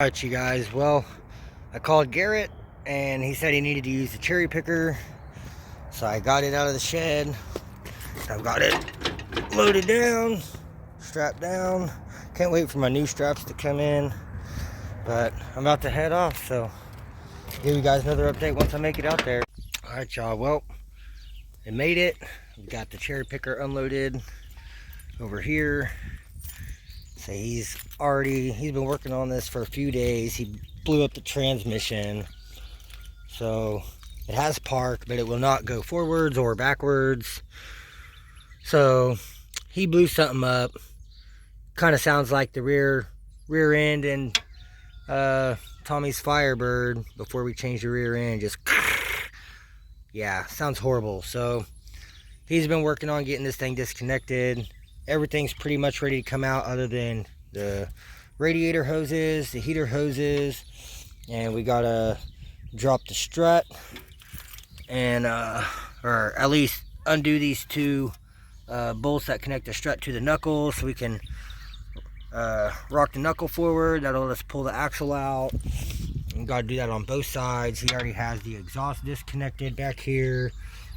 Alright, you guys, well, I called Garrett and he said he needed to use the cherry picker, so I got it out of the shed. I've got it loaded down, strapped down. Can't wait for my new straps to come in, but I'm about to head off, so give you guys another update once I make it out there. Alright, y'all, well, it made it. We've got the cherry picker unloaded over here. So he's been working on this for a few days. He blew up the transmission, so it has park, but it will not go forwards or backwards. So he blew something up. Kind of sounds like the rear end and Tommy's Firebird before we changed the rear end. Just yeah, sounds horrible. So he's been working on getting this thing disconnected. Everything's pretty much ready to come out other than the radiator hoses, the heater hoses, and we gotta drop the strut and or at least undo these two bolts that connect the strut to the knuckles so we can rock the knuckle forward. That'll let us pull the axle out. We gotta do that on both sides. He already has the exhaust disconnected back here,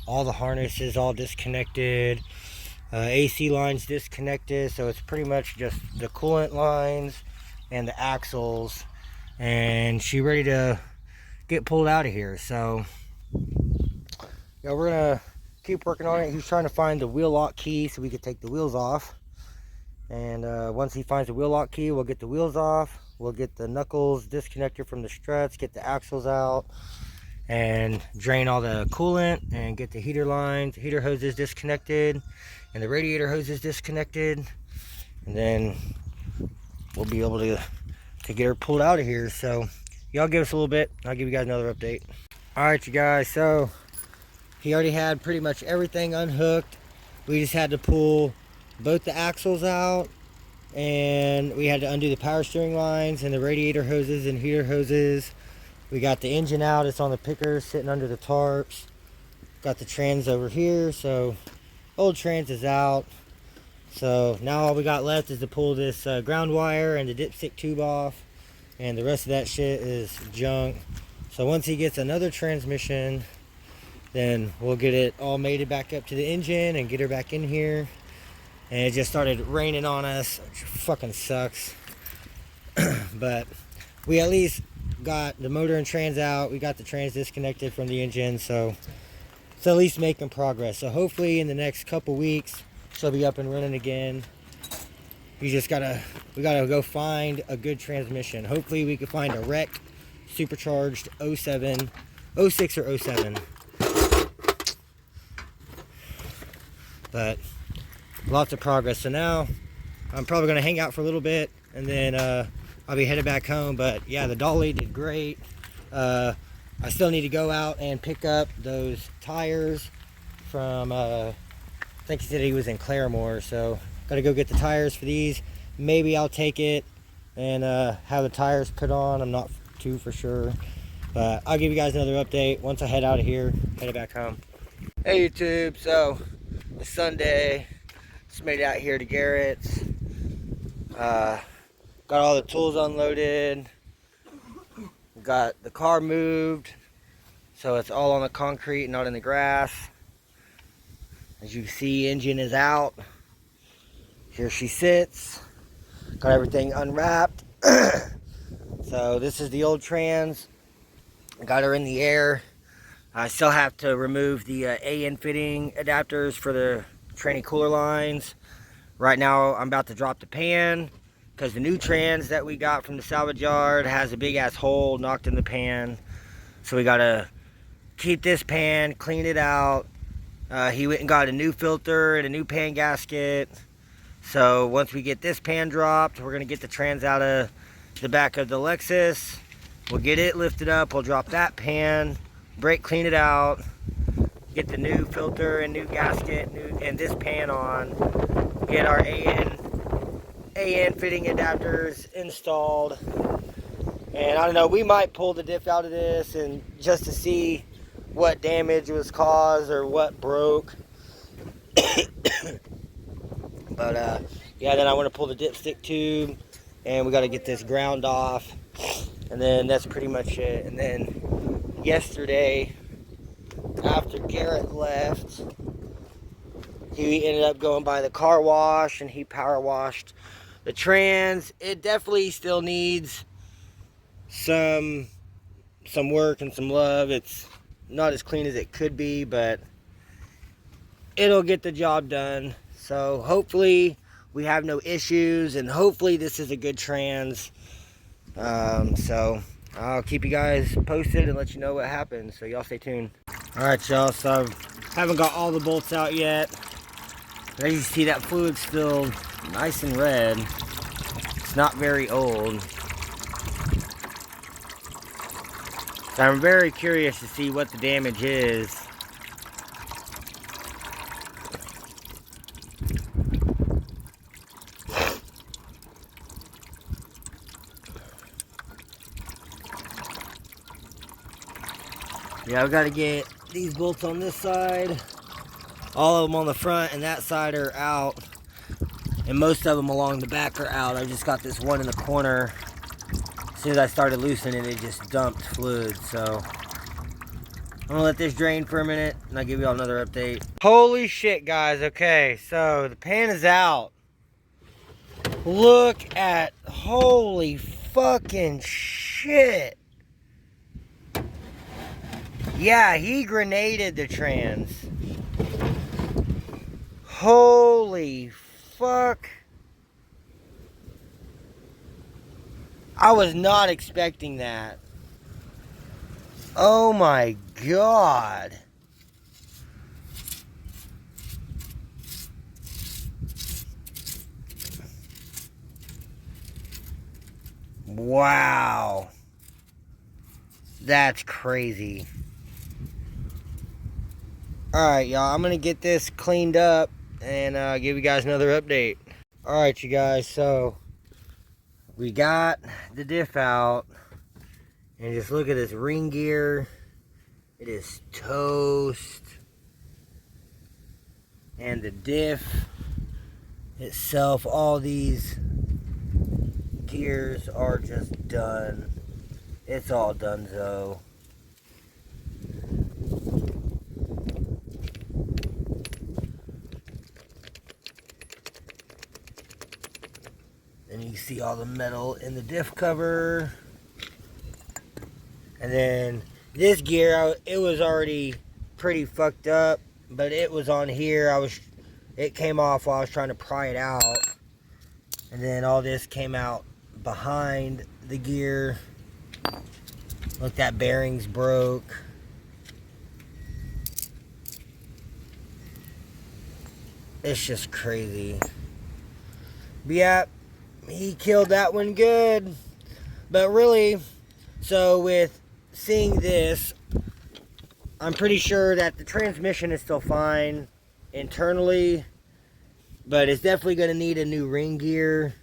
all the harnesses all disconnected. AC lines disconnected, so it's pretty much just the coolant lines and the axles, and she's ready to get pulled out of here. So yeah, we're gonna keep working on it. He's trying to find the wheel lock key so we can take the wheels off, and once he finds the wheel lock key, we'll get the wheels off, we'll get the knuckles disconnected from the struts, get the axles out, and drain all the coolant and get the heater lines, heater hoses disconnected, and the radiator hoses disconnected, and then we'll be able to get her pulled out of here. So y'all give us a little bit, I'll give you guys another update. All right, you guys, so he already had pretty much everything unhooked. We just had to pull both the axles out, and we had to undo the power steering lines and the radiator hoses and heater hoses. We got the engine out, it's on the picker sitting under the tarps. Got the trans over here, so old trans is out. So now all we got left is to pull this ground wire and the dipstick tube off, and the rest of that shit is junk. So once he gets another transmission, then we'll get it all mated back up to the engine and get her back in here. And it just started raining on us, which fucking sucks. But we at least got the motor and trans out. We got the trans disconnected from the engine, so it's at least making progress. So hopefully in the next couple weeks she'll be up and running again. We gotta go find a good transmission. Hopefully we can find a wreck supercharged 06 or 07. But lots of progress. So now I'm probably gonna hang out for a little bit, and then I'll be headed back home. But yeah, the dolly did great. I still need to go out and pick up those tires from, I think he said he was in Claremore, so gotta go get the tires for these. Maybe I'll take it and have the tires put on. I'm not too for sure, but I'll give you guys another update once I head out of here, headed back home. Hey YouTube, so it's Sunday. Just made it out here to Garrett's. Got all the tools unloaded. Got the car moved, so it's all on the concrete, not in the grass. As you can see, engine is out. Here she sits. Got everything unwrapped. So this is the old trans. Got her in the air. I still have to remove the AN fitting adapters for the tranny cooler lines. Right now I'm about to drop the pan, because the new trans that we got from the salvage yard has a big ass hole knocked in the pan. So we gotta keep this pan, clean it out. He went and got a new filter and a new pan gasket. So once we get this pan dropped, we're gonna get the trans out of the back of the Lexus. We'll get it lifted up, we'll drop that pan, brake clean it out, get the new filter and new gasket and this pan on, get our AN fitting adapters installed, and I don't know, we might pull the diff out of this and just to see what damage was caused or what broke. But yeah, then I want to pull the dipstick tube, and we got to get this ground off And then that's pretty much it. And then yesterday, after Garrett left, he ended up going by the car wash and he power washed the trans. It definitely still needs some work and some love. It's not as clean as it could be, but it'll get the job done. So hopefully we have no issues, and hopefully this is a good trans. So I'll keep you guys posted and let you know what happens. So y'all stay tuned. All right, y'all. So I haven't got all the bolts out yet. But as you see, that fluid's still nice and red. It's not very old. So I'm very curious to see what the damage is. Yeah, I've got to get these bolts on this side. All of them on the front and that side are out. And most of them along the back are out. I just got this one in the corner. As soon as I started loosening it, just dumped fluid. So I'm gonna let this drain for a minute and I'll give you all another update. Holy shit, guys. Okay, so the pan is out. Look at, holy fucking shit. Yeah, he grenaded the trans. Holy fuck. I was not expecting that. Oh my god. Wow. That's crazy. Alright, y'all. I'm going to get this cleaned up and give you guys another update. Alright, you guys. So, we got the diff out. And just look at this ring gear. It is toast. And the diff itself, all these gears are just done. It's all done, though. And you see all the metal in the diff cover. And then this gear, it was already pretty fucked up, but it was on here. It came off while I was trying to pry it out. And then all this came out behind the gear. Look, that bearing's broke. It's just crazy. But yeah, he killed that one good. But really, so with seeing this, I'm pretty sure that the transmission is still fine internally, but it's definitely going to need a new ring gear.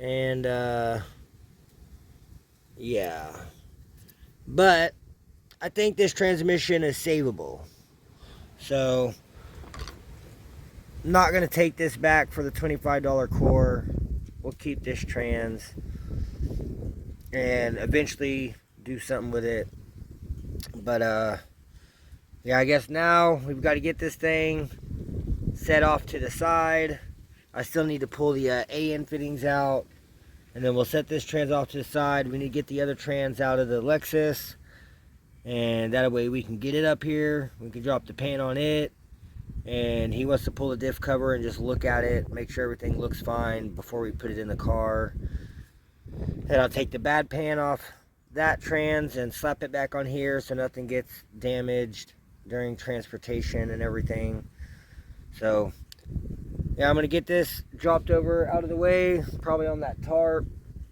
And yeah, but I think this transmission is savable, so I'm not going to take this back for the $25 core. We'll keep this trans and eventually do something with it. But yeah, I guess now we've got to get this thing set off to the side. I still need to pull the AN fittings out, and then we'll set this trans off to the side. We need to get the other trans out of the Lexus, and that way we can get it up here. We can drop the pan on it, and he wants to pull the diff cover and just look at it, make sure everything looks fine before we put it in the car. Then I'll take the bad pan off that trans and slap it back on here so nothing gets damaged during transportation and everything. So yeah, I'm gonna get this dropped over out of the way, probably on that tarp,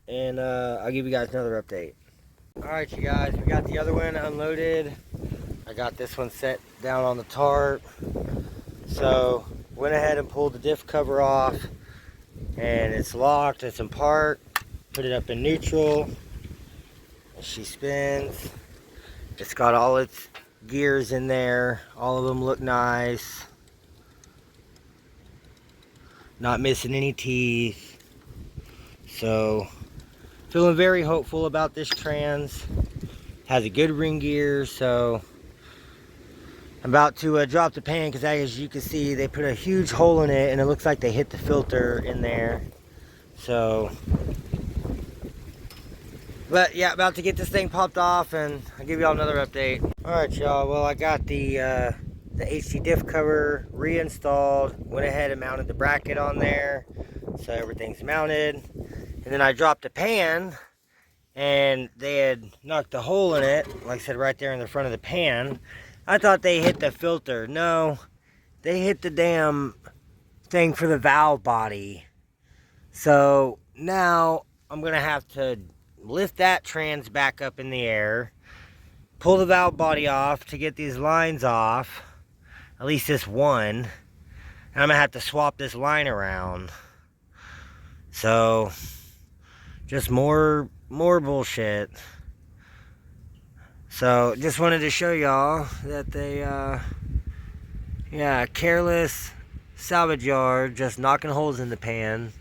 and I'll give you guys another update. Alright, you guys, we got the other one unloaded. I got this one set down on the tarp. So went ahead and pulled the diff cover off, and it's locked, it's in park. Put it up in neutral, and she spins. It's got all its gears in there. All of them look nice. Not missing any teeth. So feeling very hopeful about this trans. Has a good ring gear, so I'm about to drop the pan because as you can see, they put a huge hole in it and it looks like they hit the filter in there. So, but yeah, about to get this thing popped off and I'll give y'all another update. Alright y'all, well I got the HD diff cover reinstalled, went ahead and mounted the bracket on there, so everything's mounted. And then I dropped the pan and they had knocked a hole in it, like I said, right there in the front of the pan. I thought they hit the filter. No, they hit the damn thing for the valve body. So now I'm gonna have to lift that trans back up in the air, pull the valve body off to get these lines off, at least this one, and I'm gonna have to swap this line around. So just more bullshit. So just wanted to show y'all that they yeah, careless salvage yard, just knocking holes in the pan,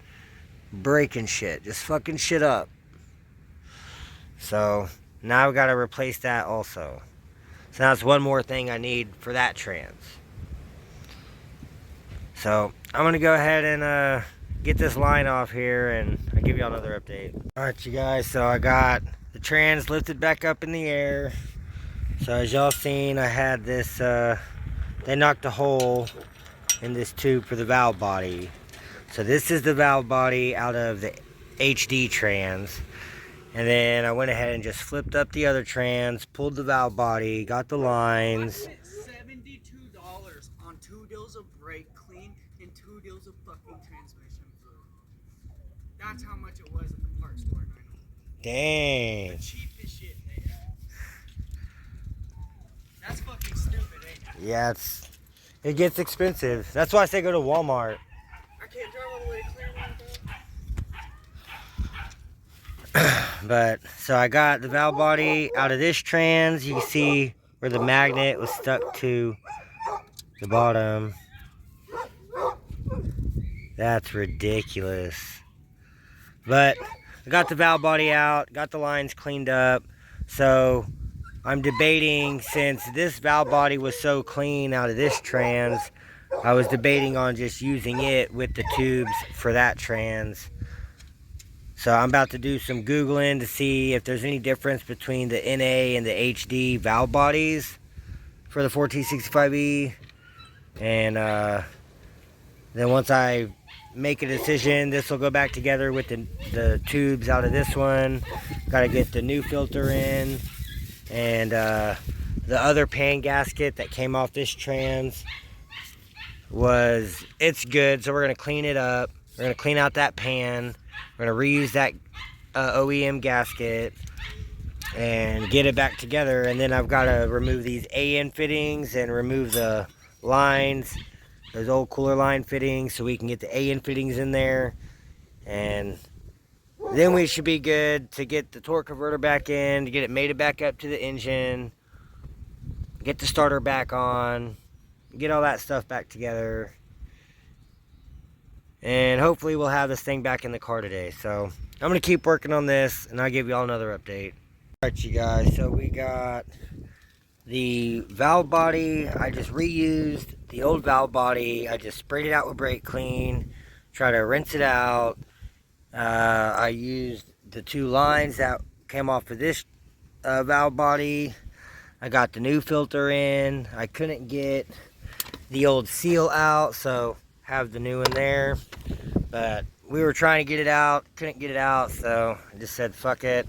breaking shit, just fucking shit up. So now I've got to replace that also. So that's one more thing I need for that trans. So I'm gonna go ahead and get this line off here and I'll give y'all another update. Alright you guys, so I got the trans lifted back up in the air. So as y'all seen, I had this they knocked a hole in this tube for the valve body. So this is the valve body out of the HD trans. And then I went ahead and just flipped up the other trans, pulled the valve body, got the lines. I spent $72 on 2 deals of brake clean and 2 deals of fucking transmission fluid. That's how much it was at the parts store. Dang. The cheapest shit they had. That's fucking stupid, ain't it? Yeah, it gets expensive. That's why I say go to Walmart. I can't drive all the way to Clearwater, bro. But so I got the valve body out of this trans. You can see where the magnet was stuck to the bottom. That's ridiculous. But I got the valve body out, got the lines cleaned up. So I'm debating, since this valve body was so clean out of this trans, I was debating on just using it with the tubes for that trans. So I'm about to do some Googling to see if there's any difference between the NA and the HD valve bodies for the 4T65E. And then once I make a decision, this will go back together with the tubes out of this one. Got to get the new filter in. And the other pan gasket that came off this trans it's good. So we're going to clean it up. We're going to clean out that pan. We're going to reuse that OEM gasket and get it back together. And then I've got to remove these AN fittings and remove the lines, those old cooler line fittings, so we can get the AN fittings in there. And then we should be good to get the torque converter back in, to get it mated back up to the engine, get the starter back on, get all that stuff back together. And hopefully we'll have this thing back in the car today. So I'm going to keep working on this and I'll give you all another update. Alright you guys, so we got the valve body. I just reused the old valve body. I just sprayed it out with brake clean, try to rinse it out. I used the 2 lines that came off of this valve body. I got the new filter in. I couldn't get the old seal out, so have the new one there. But we were trying to get it out, couldn't get it out, so I just said fuck it.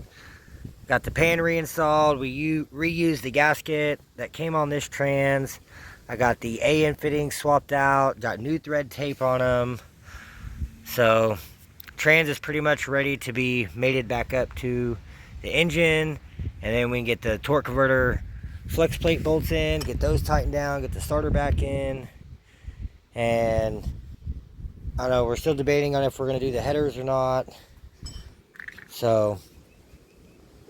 Got the pan reinstalled. We reused the gasket that came on this trans. I got the AN fittings swapped out, got new thread tape on them. So trans is pretty much ready to be mated back up to the engine, and then we can get the torque converter flex plate bolts in, get those tightened down, get the starter back in. And I don't know, we're still debating on if we're going to do the headers or not. So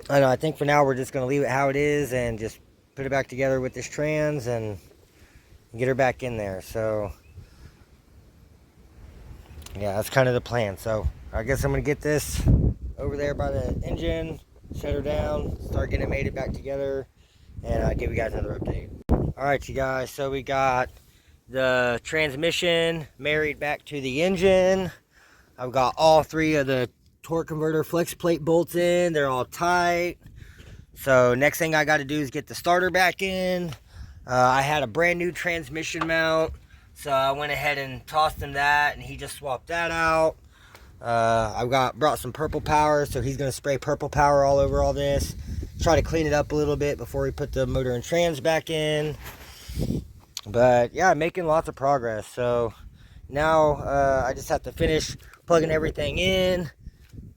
I don't know, I think for now we're just going to leave it how it is and just put it back together with this trans and get her back in there. So yeah, that's kind of the plan. So I guess I'm going to get this over there by the engine, shut her down, start getting it mated back together, and I'll give you guys another update. Alright you guys, so we got the transmission married back to the engine. I've got all 3 of the torque converter flex plate bolts in. They're all tight. So next thing I got to do is get the starter back in. I had a brand new transmission mount, so I went ahead and tossed him that, and he just swapped that out. I've brought some purple power, so he's going to spray purple power all over all this. Try to clean it up a little bit before we put the motor and trans back in. But yeah, making lots of progress. So now I just have to finish plugging everything in.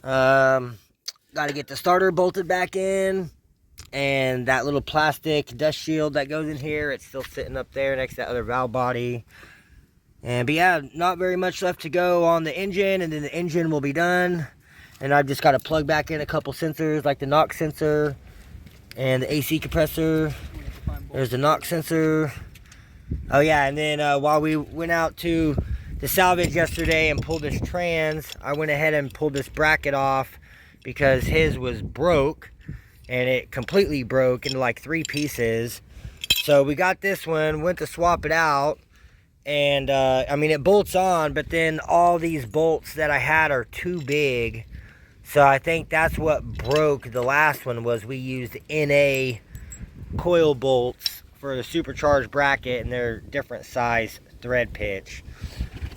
Got to get the starter bolted back in. And that little plastic dust shield that goes in here, it's still sitting up there next to that other valve body. But yeah, not very much left to go on the engine, and then the engine will be done. And I've just got to plug back in a couple sensors, like the knock sensor and the AC compressor. There's the knock sensor. Oh yeah, and then while we went out to the salvage yesterday and pulled this trans, I went ahead and pulled this bracket off because his was broke. And it completely broke into like 3 pieces. So we got this one, went to swap it out. And I mean, it bolts on, but then all these bolts that I had are too big. So I think that's what broke the last one, was we used NA coil bolts for the supercharged bracket, and they're different size thread pitch.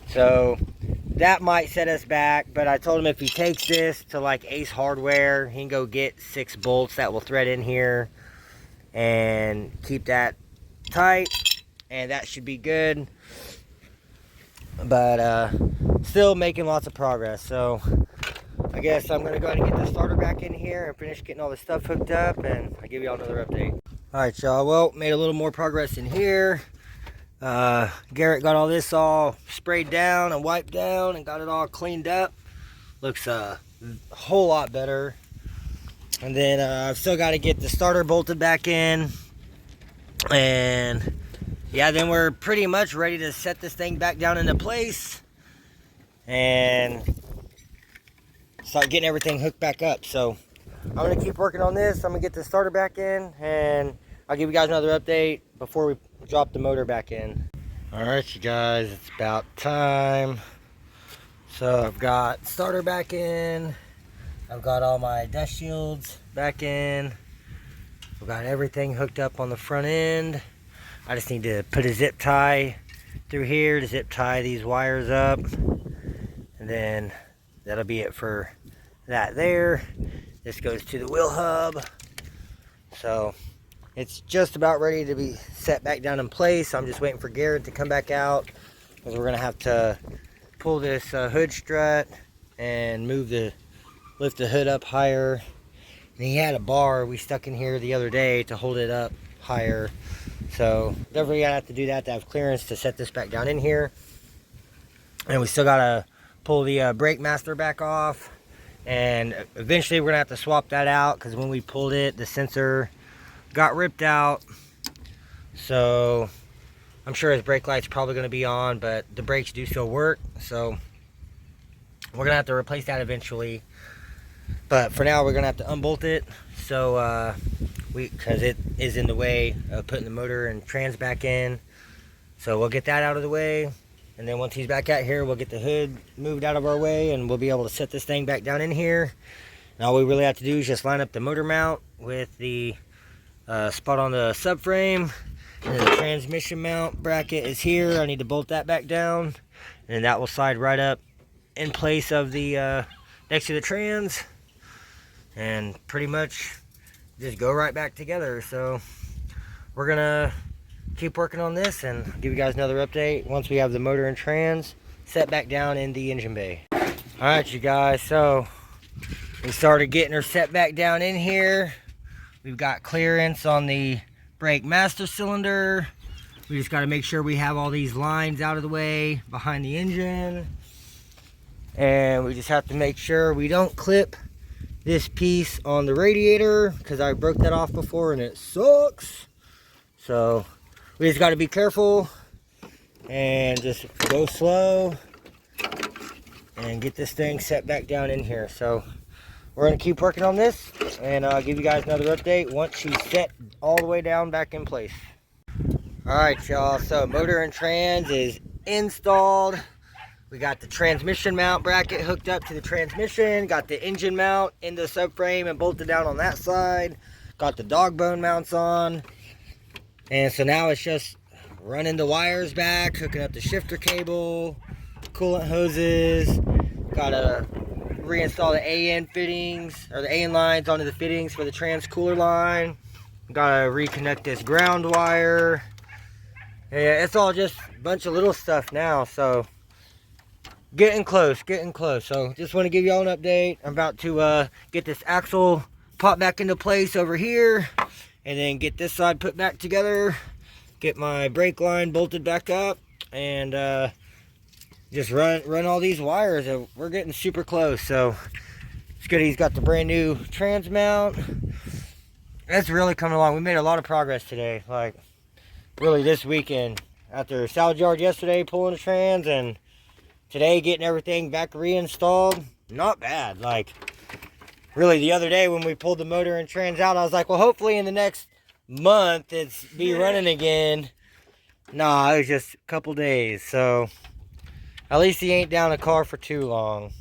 So that might set us back, but I told him if he takes this to like Ace Hardware, he can go get 6 bolts that will thread in here and keep that tight, and that should be good. But still making lots of progress. So I guess I'm gonna go ahead and get the starter back in here and finish getting all this stuff hooked up, and I'll give you all another update. All right, y'all, well, made a little more progress in here. Garrett got all this all sprayed down and wiped down and got it all cleaned up. Looks a whole lot better. And then I've still got to get the starter bolted back in. And yeah, then we're pretty much ready to set this thing back down into place and start getting everything hooked back up. So I'm going to keep working on this. I'm going to get the starter back in, and I'll give you guys another update before we drop the motor back in. Alright you guys, it's about time. So I've got starter back in. I've got all my dust shields back in. I've got everything hooked up on the front end. I just need to put a zip tie through here to zip tie these wires up. And then that'll be it for that there. This goes to the wheel hub. So it's just about ready to be set back down in place. I'm just waiting for Garrett to come back out, because we're going to have to pull this hood strut and lift the hood up higher. And he had a bar we stuck in here the other day to hold it up higher. So definitely going to have to do that to have clearance to set this back down in here. And we still got to pull the brake master back off. And eventually we're going to have to swap that out, because when we pulled it, the sensor got ripped out. So I'm sure his brake light's probably going to be on, but the brakes do still work. So we're going to have to replace that eventually. But for now, we're going to have to unbolt it. So because it is in the way of putting the motor and trans back in. So we'll get that out of the way. And then once he's back out here, we'll get the hood moved out of our way, and we'll be able to set this thing back down in here. And all we really have to do is just line up the motor mount with the spot on the subframe, and then the transmission mount bracket is here. I need to bolt that back down, and that will slide right up in place of the next to the trans, and pretty much just go right back together. So we're gonna keep working on this and give you guys another update once we have the motor and trans set back down in the engine bay. All right you guys, so we started getting her set back down in here. We've got clearance on the brake master cylinder. We just got to make sure we have all these lines out of the way behind the engine. And we just have to make sure we don't clip this piece on the radiator, because I broke that off before and it sucks. So we just got to be careful and just go slow and get this thing set back down in here. So we're going to keep working on this, and I'll give you guys another update once she's set all the way down back in place. Alright y'all, so motor and trans is installed. We got the transmission mount bracket hooked up to the transmission, got the engine mount in the subframe and bolted down on that side, got the dog bone mounts on, and so now it's just running the wires back, hooking up the shifter cable, coolant hoses, gotta reinstall the AN fittings, or the AN lines onto the fittings for the trans cooler line, gotta reconnect this ground wire. Yeah, it's all just a bunch of little stuff now, so getting close. So just want to give y'all an update. I'm about to get this axle pop back into place over here, and then get this side put back together, get my brake line bolted back up, and just run all these wires. And we're getting super close, so it's good. He's got the brand new trans mount. That's really coming along. We made a lot of progress today, like really this weekend, after salvage yard yesterday pulling the trans, and today getting everything back reinstalled. Not bad. Like really the other day when we pulled the motor and trans out, I was like, well, hopefully in the next month it's be running again. Nah, it was just a couple days, so at least he ain't down a car for too long.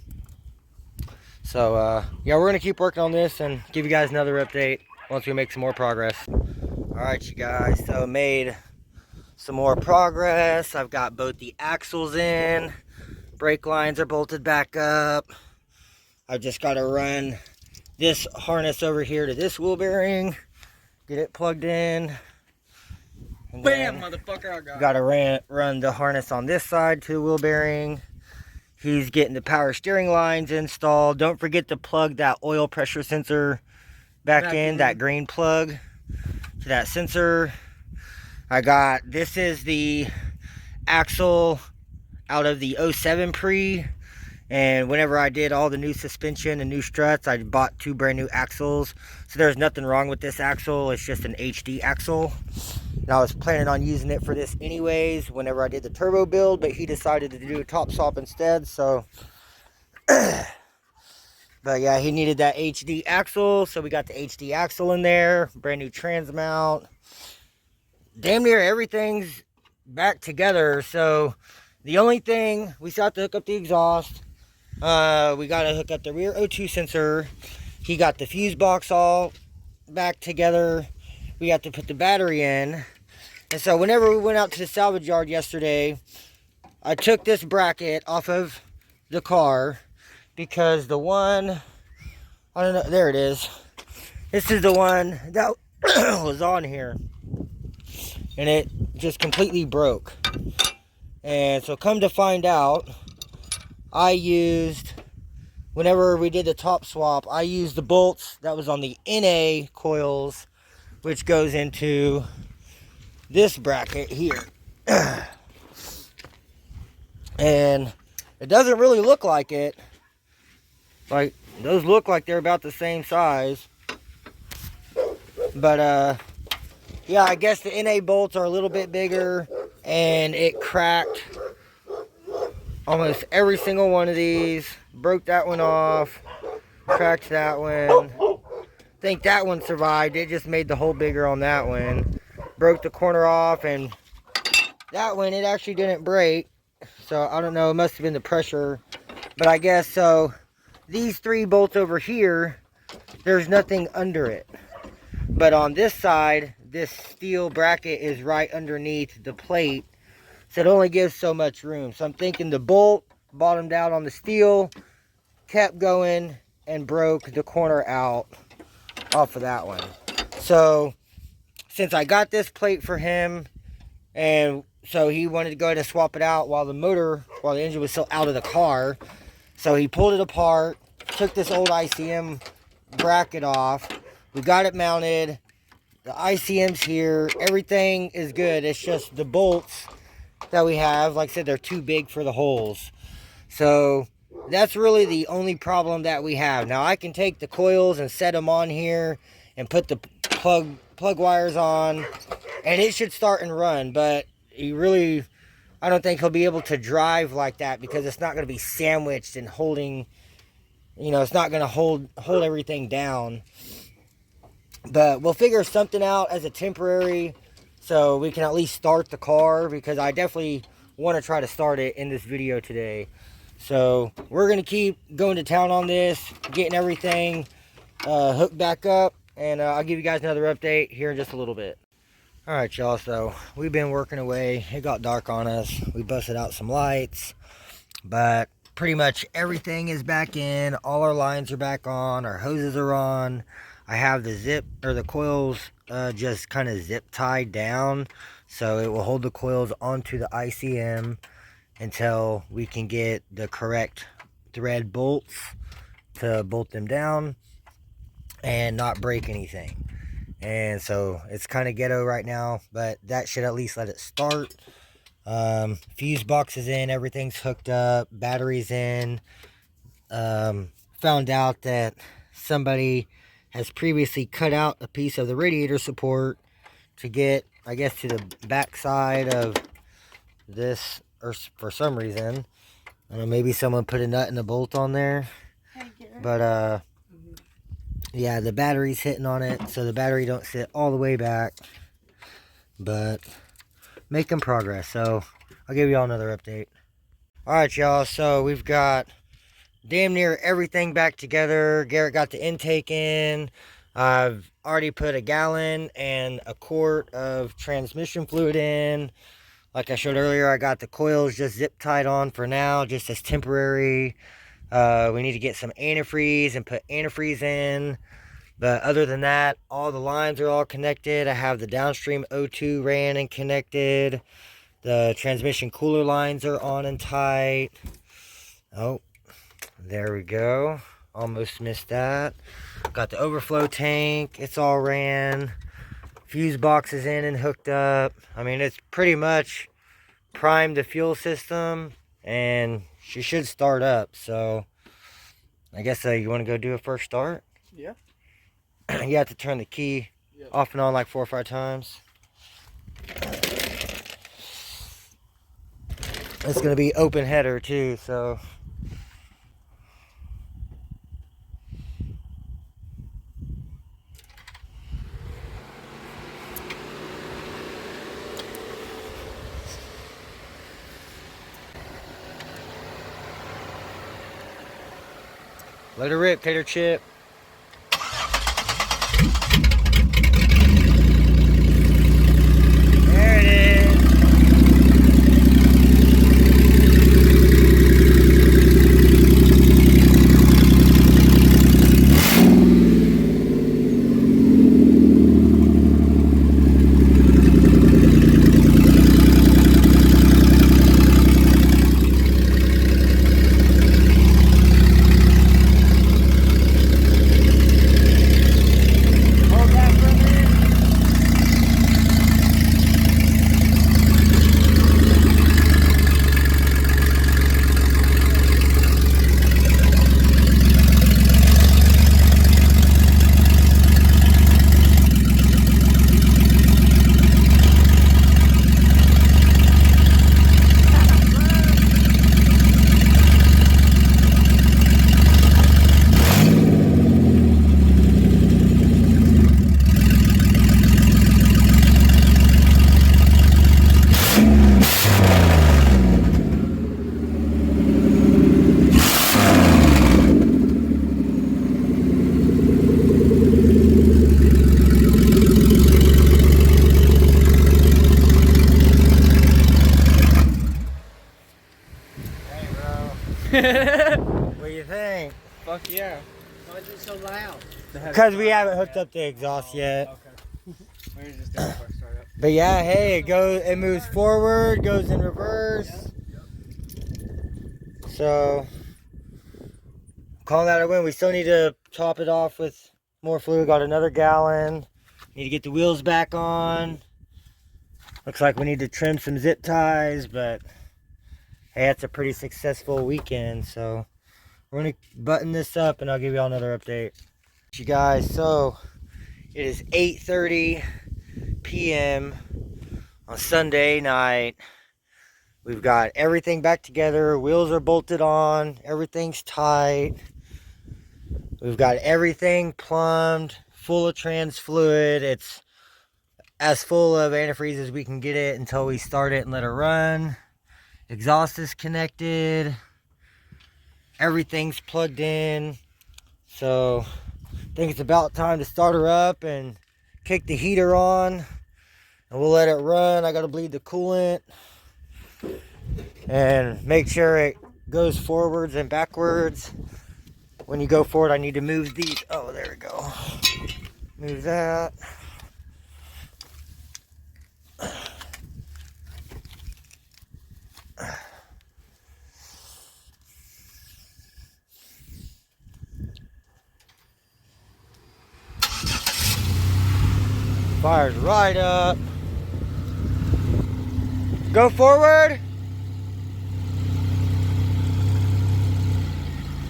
So yeah, we're gonna keep working on this and give you guys another update once we make some more progress. Alright you guys, so made some more progress. I've got both the axles in, brake lines are bolted back up. I've just got to run this harness over here to this wheel bearing, get it plugged in. And Bam, motherfucker, I got it. Got to run the harness on this side to the wheel bearing. He's getting the power steering lines installed. Don't forget to plug that oil pressure sensor back in, that green plug to that sensor. This is the axle out of the 07 Prix, and whenever I did all the new suspension and new struts, I bought 2 brand new axles. So there's nothing wrong with this axle, it's just an HD axle. And I was planning on using it for this anyways whenever I did the turbo build, but he decided to do a top swap instead, so but yeah, he needed that HD axle, so we got the HD axle in there, brand new trans mount. Damn near everything's back together. So the only thing, we still have to hook up the exhaust. We got to hook up the rear O2 sensor. He got the fuse box all back together. We got to put the battery in. And so whenever we went out to the salvage yard yesterday, I took this bracket off of the car because the one, I don't know, there it is. This is the one that was on here, and it just completely broke. And so come to find out, I used, whenever we did the top swap, I used the bolts that was on the NA coils, which goes into this bracket here. And it doesn't really look like it. Like, those look like they're about the same size. But yeah, I guess the NA bolts are a little bit bigger, and it cracked almost every single one of these. Broke that one off, cracked that one. I think that one survived. It just made the hole bigger on that one. Broke the corner off, and that one, it actually didn't break. So I don't know, it must have been the pressure. But I guess so. These 3 bolts over here, there's nothing under it. But on this side, this steel bracket is right underneath the plate, so it only gives so much room. So I'm thinking the bolt bottomed out on the steel, kept going, and broke the corner out off of that one. So since I got this plate for him, and so he wanted to go ahead and swap it out while the engine was still out of the car, so he pulled it apart, took this old ICM bracket off. We got it mounted. The ICM's here. Everything is good. It's just the bolts that we have, like I said, they're too big for the holes. So that's really the only problem that we have. Now I can take the coils and set them on here and put the plug wires on, and it should start and run. But I don't think he'll be able to drive like that because it's not going to be sandwiched and holding you know, it's not going to hold everything down. But we'll figure something out as a temporary so we can at least start the car, because I definitely want to try to start it in this video today. So we're going to keep going to town on this, getting everything hooked back up, and I'll give you guys another update here in just a little bit. All right, y'all, so we've been working away. It got dark on us. We busted out some lights, but pretty much everything is back in. All our lines are back on. Our hoses are on. I have the coils just kind of zip tied down, so it will hold the coils onto the ICM until we can get the correct thread bolts to bolt them down and not break anything. And so it's kind of ghetto right now, but that should at least let it start. Fuse box is in, everything's hooked up, batteries in. Found out that somebody has previously cut out a piece of the radiator support to get, I guess, to the back side of this, or for some reason, I don't know, maybe someone put a nut and a bolt on there. But yeah, the battery's hitting on it, so the battery don't sit all the way back, but making progress. So I'll give y'all another update. All right, y'all, so we've got damn near everything back together. Garrett got the intake in. I've already put a gallon and a quart of transmission fluid in. Like I showed earlier, I got the coils just zip tied on for now, just as temporary. We need to get some antifreeze and put antifreeze in. But other than that, all the lines are all connected. I have the downstream O2 ran and connected. The transmission cooler lines are on and tight. Oh, there we go. Almost missed that. Got the overflow tank. It's all ran. Fuse box is in and hooked up. I mean, it's pretty much primed the fuel system, and she should start up. So I guess you want to go do a first start? Yeah. You have to turn the key off and on like 4 or 5 times. It's going to be open header too, so let her rip, tater chip. There it is. What do you think? Fuck yeah. Why is it so loud? Because we haven't hooked up the exhaust yet. Okay. Maybe just do a quick start up. But yeah, hey, it moves forward, goes in reverse. So, calling that a win. We still need to top it off with more fluid. Got another gallon. Need to get the wheels back on. Looks like we need to trim some zip ties, but hey, that's a pretty successful weekend. So we're gonna button this up and I'll give y'all another update. You guys, so it is 8:30 p.m. on Sunday night. We've got everything back together. Wheels are bolted on. Everything's tight. We've got everything plumbed, full of trans fluid. It's as full of antifreeze as we can get it until we start it and let it run. Exhaust is connected. Everything's plugged in. So I think it's about time to start her up and kick the heater on. And we'll let it run. I gotta bleed the coolant. And make sure it goes forwards and backwards. When you go forward, I need to move these. Oh, there we go. Move that. Fires right up. Go forward.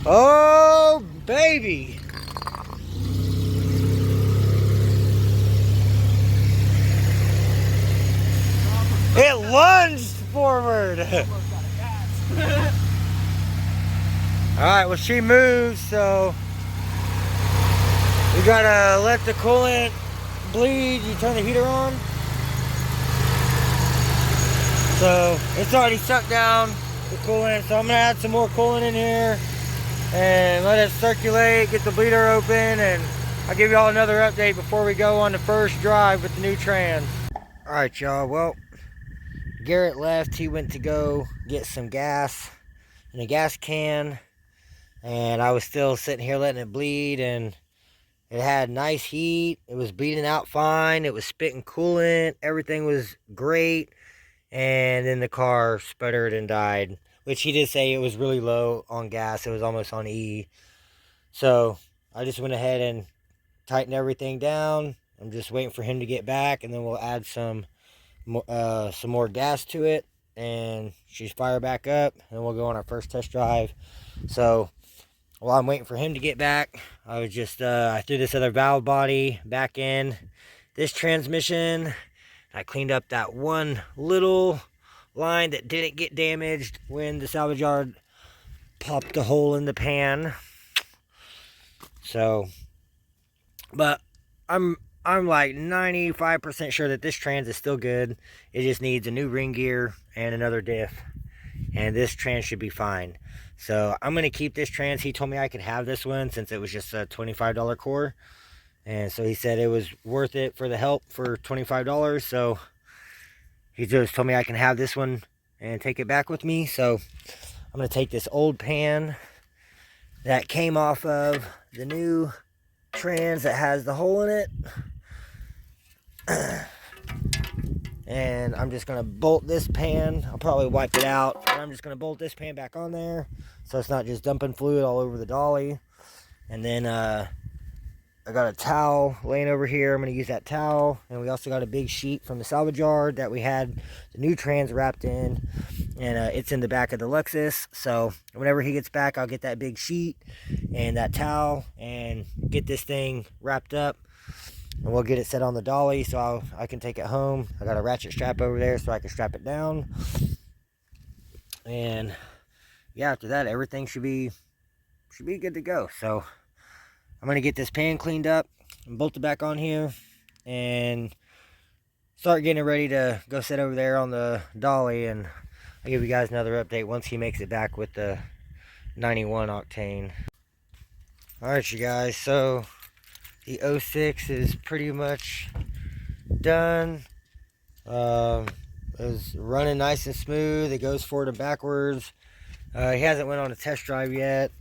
Oh, baby. It lunged forward. Alright, well, she moves, so we gotta let the coolant bleed. You turn the heater on. So it's already sucked down the coolant, so I'm gonna add some more coolant in here and let it circulate, get the bleeder open, and I'll give y'all another update before we go on the first drive with the new trans. Alright, y'all, well, Garrett left. He went to go get some gas in a gas can, and I was still sitting here letting it bleed, and it had nice heat. It was bleeding out fine. It was spitting coolant. Everything was great. And then the car sputtered and died, which he did say it was really low on gas. It was almost on E. So I just went ahead and tightened everything down. I'm just waiting for him to get back, and then we'll add some more gas to it, and she's fire back up, and we'll go on our first test drive. So while I'm waiting for him to get back, I was just I threw this other valve body back in this transmission. I cleaned up that one little line that didn't get damaged when the salvage yard popped a hole in the pan. So, but I'm like 95% sure that this trans is still good. It just needs a new ring gear and another diff, and this trans should be fine. So I'm going to keep this trans. He told me I could have this one since it was just a $25 core. And so he said it was worth it for the help for $25. So he just told me I can have this one and take it back with me. So I'm going to take this old pan that came off of the new trans that has the hole in it. And I'm just going to bolt this pan. I'll probably wipe it out. And I'm just going to bolt this pan back on there, so it's not just dumping fluid all over the dolly. And then I got a towel laying over here. I'm going to use that towel. And we also got a big sheet from the salvage yard that we had the new trans wrapped in. And it's in the back of the Lexus. So whenever he gets back, I'll get that big sheet and that towel and get this thing wrapped up. And we'll get it set on the dolly so I can take it home. I got a ratchet strap over there so I can strap it down. And yeah, after that, everything should be good to go. So I'm going to get this pan cleaned up and bolt it back on here and start getting it ready to go sit over there on the dolly. And I'll give you guys another update once he makes it back with the 91 octane. Alright, you guys, so the 06 is pretty much done. It's running nice and smooth. It goes forward and backwards. He hasn't went on a test drive yet,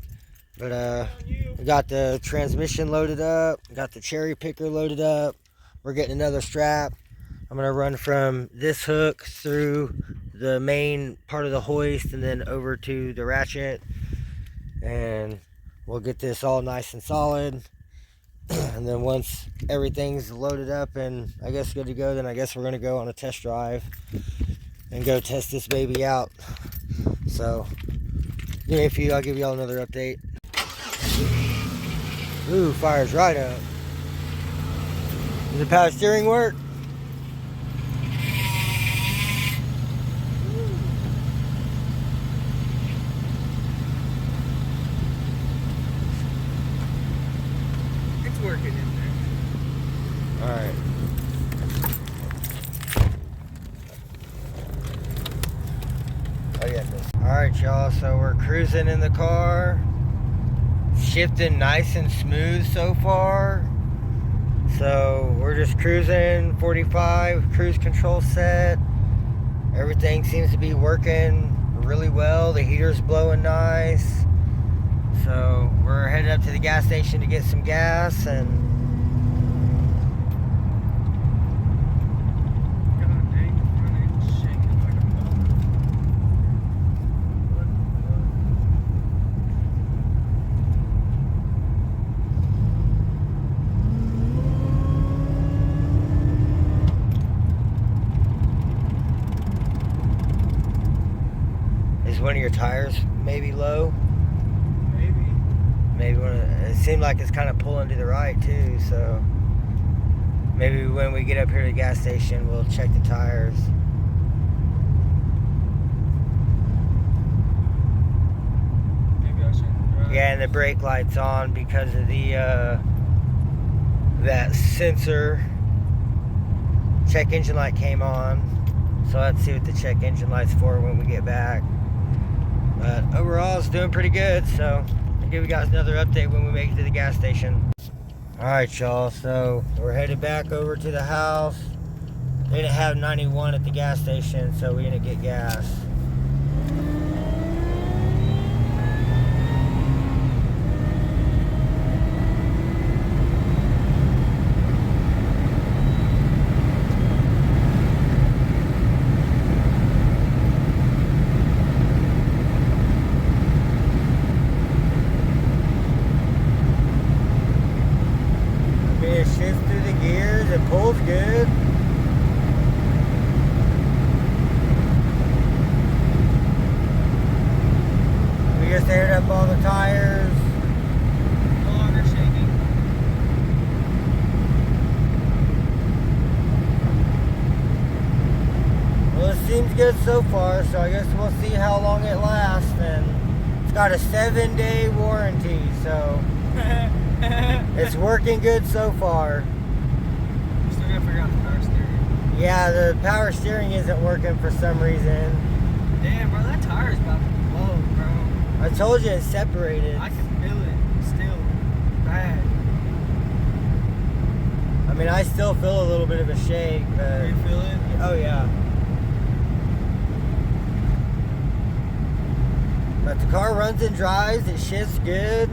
but we got the transmission loaded up, got the cherry picker loaded up. We're getting another strap. I'm gonna run from this hook through the main part of the hoist and then over to the ratchet, and we'll get this all nice and solid. And then once everything's loaded up and I guess good to go, then I guess we're gonna go on a test drive and go test this baby out. So I'll give y'all another update. Ooh, fires right up. Does the power steering work? Alright. Oh yeah. Alright y'all, so we're cruising in the car. Shifting nice and smooth so far. So we're just cruising, 45, cruise control set. Everything seems to be working really well. The heater's blowing nice. So we're headed up to the gas station to get some gas and God dang, the front end's shaking like a ball. is one of your tires maybe low? Maybe. It seemed like it's kind of pulling to the right too, so maybe when we get up here to the gas station we'll check the tires. Maybe I shouldn't drive. Yeah, and the brake light's on because of the that sensor. Check engine light came on, so let's see what the check engine light's for when we get back. But overall it's doing pretty good, so I'll give you guys another update when we make it to the gas station. Alright y'all, so we're headed back over to the house. They didn't have 91 at the gas station, so we didn't get gas. It shifts through the gears, it pulls good. We just aired up all the tires. No longer shaking. Well, it seems good so far, so I guess we'll see how long it lasts. And it's got a 7-day warranty, so it's working good so far. Still gotta figure out the power steering. Yeah, the power steering isn't working for some reason. Damn, bro, that tire's about to blow, bro. I told you it's separated. I can feel it still. Bad. I mean, I still feel a little bit of a shake, but... Do you feel it? Oh, yeah. But the car runs and drives, it shifts good.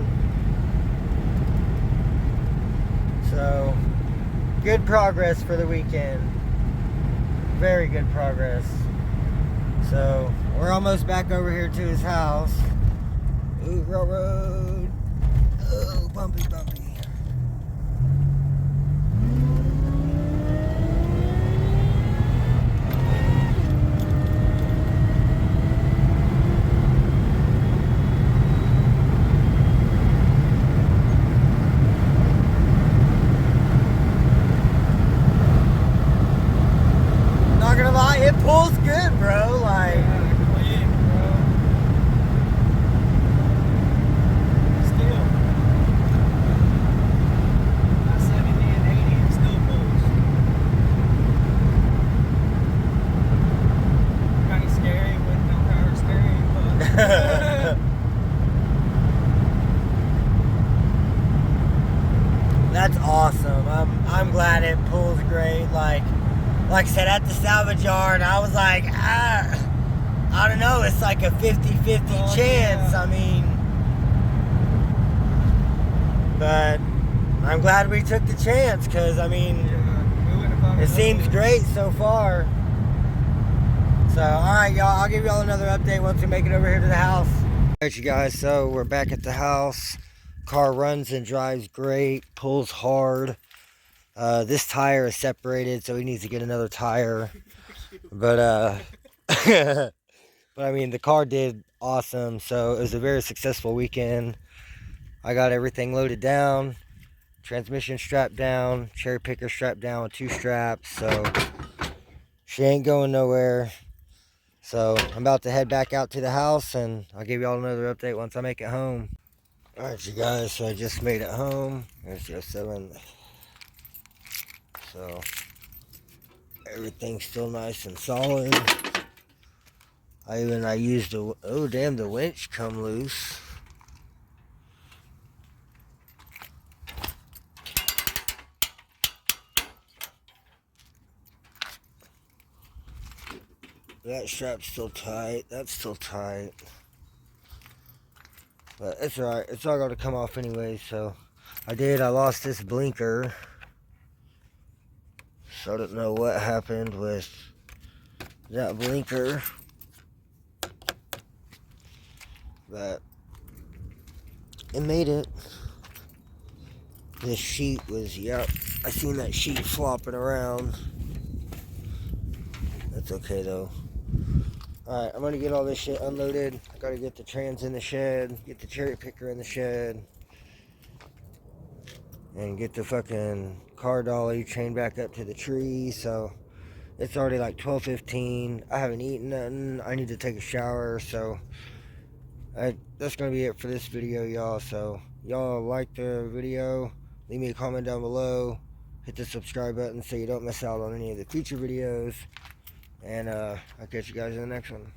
So, good progress for the weekend. Very good progress. So, we're almost back over here to his house. Ooh, railroad. Oh, bumpy, bumpy. Not gonna lie, it pulls good, bro. Like, Yeah, clean, bro. Still. At 70 and 80, it still pulls. Kind of scary with no power steering, but... that's awesome. I'm glad it pulls great. Like I said, at the salvage yard, I was like, I don't know, it's like a 50-50 Oh, chance. yeah. I mean, but I'm glad we took the chance, because I mean, Yeah, we wouldn't have found it another seems one. great so far. So, alright y'all, I'll give y'all another update once we make it over here to the house. Alright you guys, so we're back at the house. Car runs and drives great, pulls hard. This tire is separated, so he needs to get another tire. But but I mean, the car did awesome, so it was a very successful weekend. I got everything loaded down, transmission strapped down, cherry picker strapped down with 2 straps, so she ain't going nowhere. So I'm about to head back out to the house, and I'll give y'all another update once I make it home. Alright you guys, so I just made it home. There's the 07. So everything's still nice and solid. I used the, oh damn, the winch come loose. That strap's still tight. That's still tight. But it's alright. It's all going to come off anyway. So I lost this blinker. So I don't know what happened with that blinker. But it made it. This sheet was, yep. I seen that sheet flopping around. That's okay though. Alright, I'm gonna get all this shit unloaded. I gotta get the trans in the shed, get the cherry picker in the shed, and get the fucking car dolly chained back up to the tree. So it's already like 12:15. I haven't eaten nothing. I need to take a shower. So that's gonna be it for this video, y'all. So y'all like the video, leave me a comment down below, hit the subscribe button so you don't miss out on any of the future videos. And I'll catch you guys in the next one.